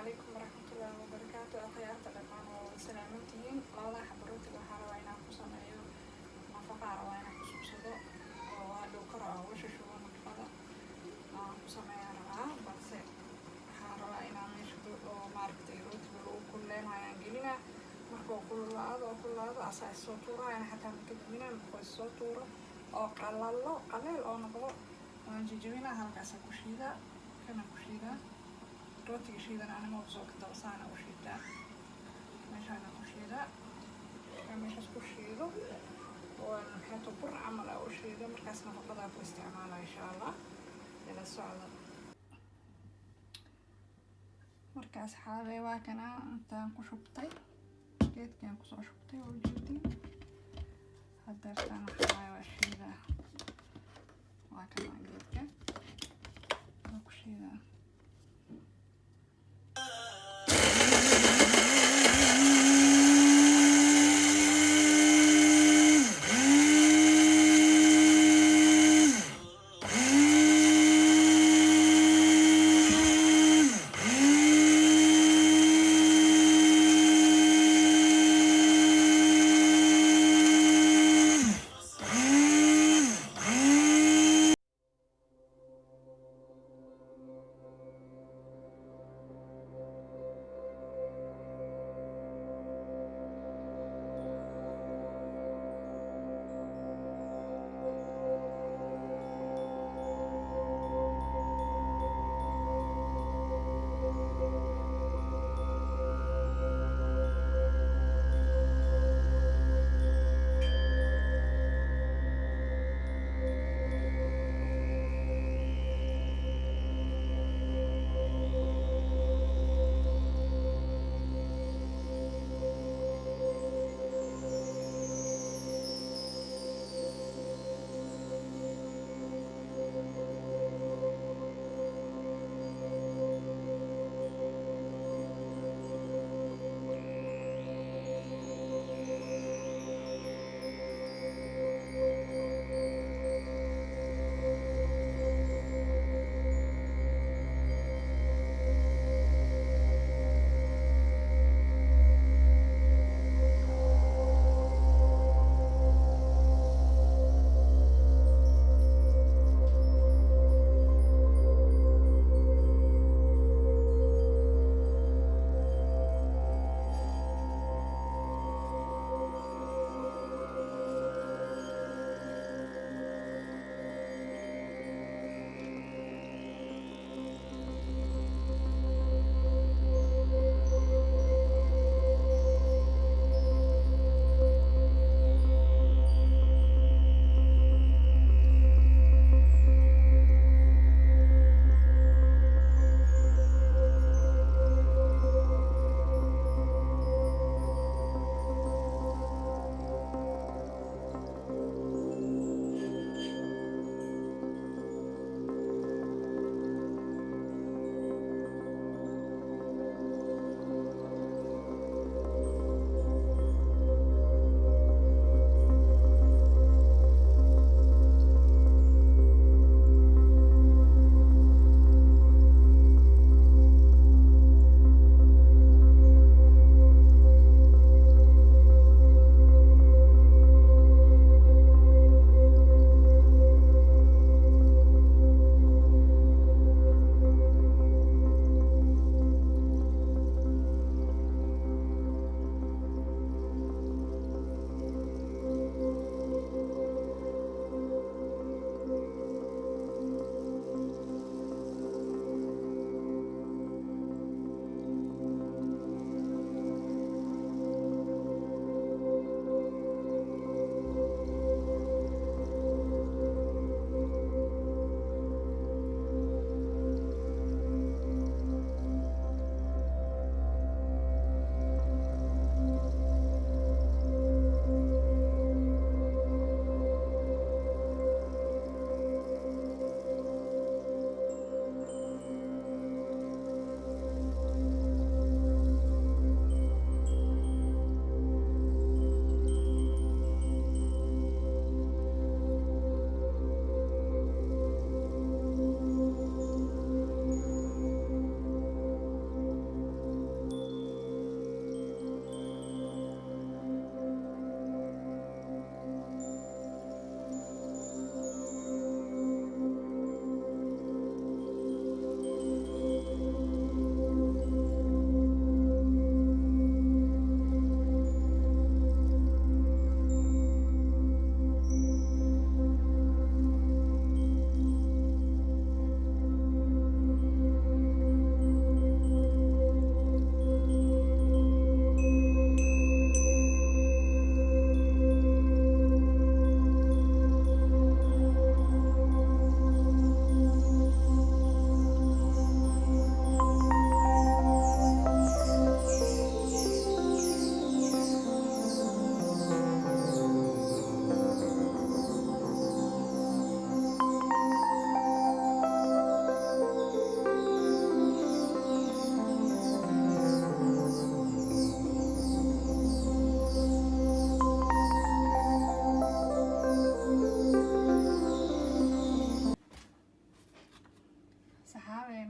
عليكم ورحمة الله وبركاته. أخيارta dhammaan waa wada salaamantihiin. Labada xabo rootiga waxaa rabaa inaan ku sameeyo nafaqo, rabaa inaan ku subsado oo hadhow kor aan uga shubo nafaqada aan ku sameeyaan rabaa, balse waxaan rabaa inaan meesha oo maaragtay rootiga lagu kululeynayo aan gelinaa. Markuu kululaado asaa isoo tuurayaan, xataa ma ka duminaa. Markuu isoo tuuro oo qaleel oo noqdo waan jajabinaa, halkaasaan ku shiidaa, kana ku shiidaa. Rootiga shiidan anima soo katabsaana u shiidaa, meeshaana ku shiidaa, meeshaas ku shiido waan xeeto bur camal u shiido. Markaas nafaqadaa ku isticmaalaa insha Allah, ila socda. Markaas xaaday waa kana intaan ku shubtay, geedkaan kusoo shubtay oo jeedin hadeertaan waxaa waa shiidaa, waa kana geedka waa ku shiidaa.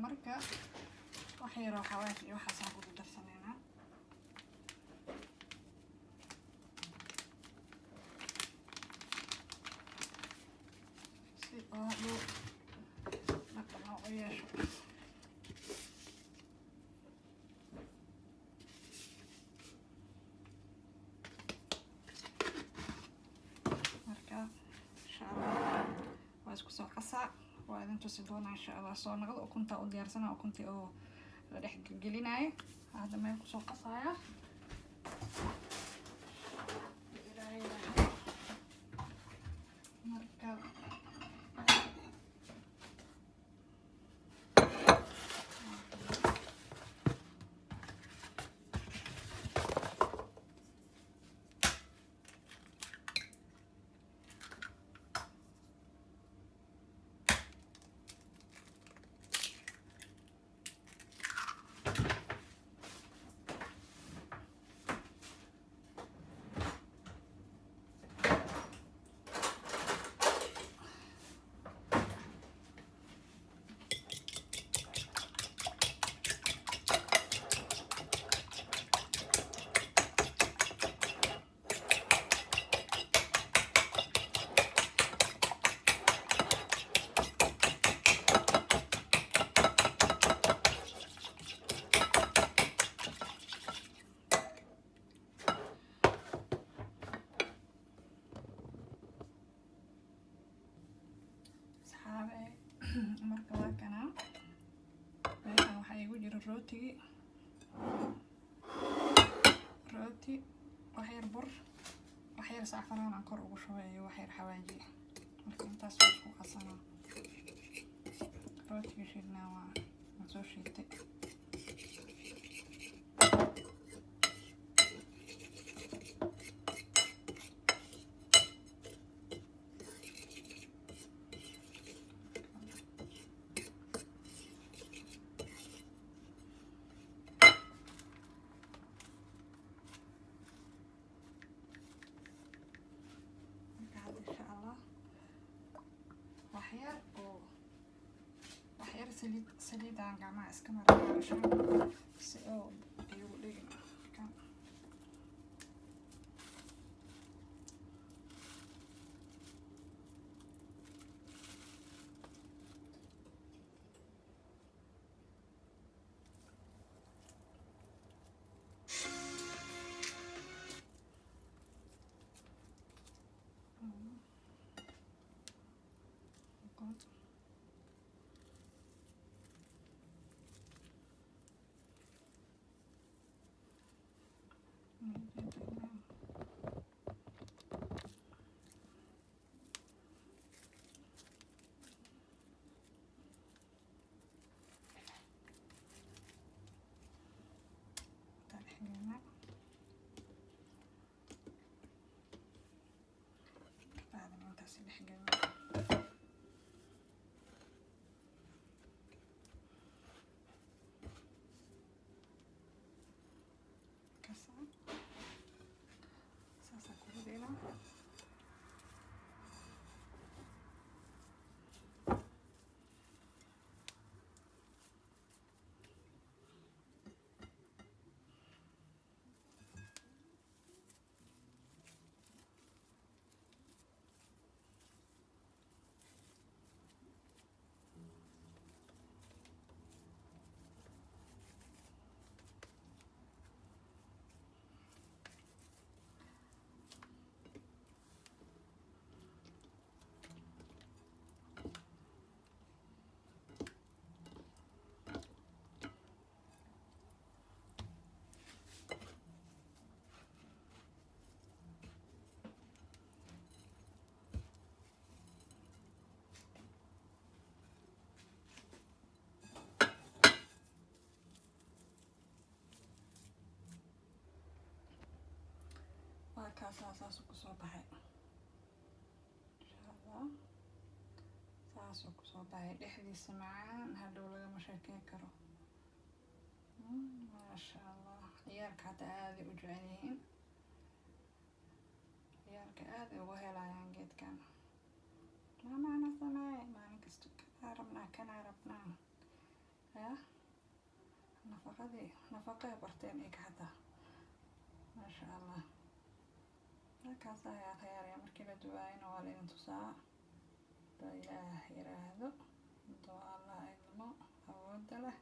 marka wax yar oo xawaash iyo waxaasaan ku darsaneynaa si oo hadhow dhaqan oo u yeesho. marka insha allah waa isku soo qasaa, waa idin tusi doonaa insha allah soo naqdo. ukunta u diyaarsana, ukuntii oo la dhex gelinayo hadda meel kusoo qasaya. marka marka waa kana meeshaan waxaa igu jira rooti wax yar bur, wax yar saxfaraan aan kor ugu shubay iyo wax yar xawaaji. marka intaas waa isku qasanaa. rootiga shiidnaa waa soo shiitay. waxyar saliid aan gacmaha iska marinaa si oo igu dhigin. saas kusoo baxay insha allah. saasuu kusoo baxay, dhexdiisa macaan, hadhow lagama sheekeyn karo. maasha allah, ciyaalka hadda aaday u jecel yihiin. ciyaalka aaday uga helayaan geedkan. maamaana sameey maalin kasta kanaa rabnaa. nafaqay barteen iyaga hadda maasha allah. halkaas ayaa khiyaaraya markii la duwaayana waa laydin tusaa haduu ilaah yiraahdo haduu allah idmo awooda leh.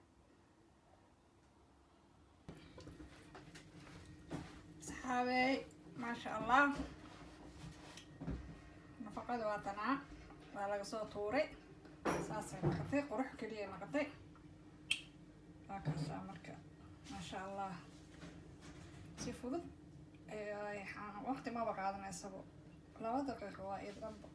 asxaabey maasha allah nafaqada waa tanaa waa laga soo tuuray saasay noqotay qurux keliya noqotay waa kaasaa marka maasha allah si fudud waqti maba qaadanaysabo 2 daqiiqo waa id dhanba.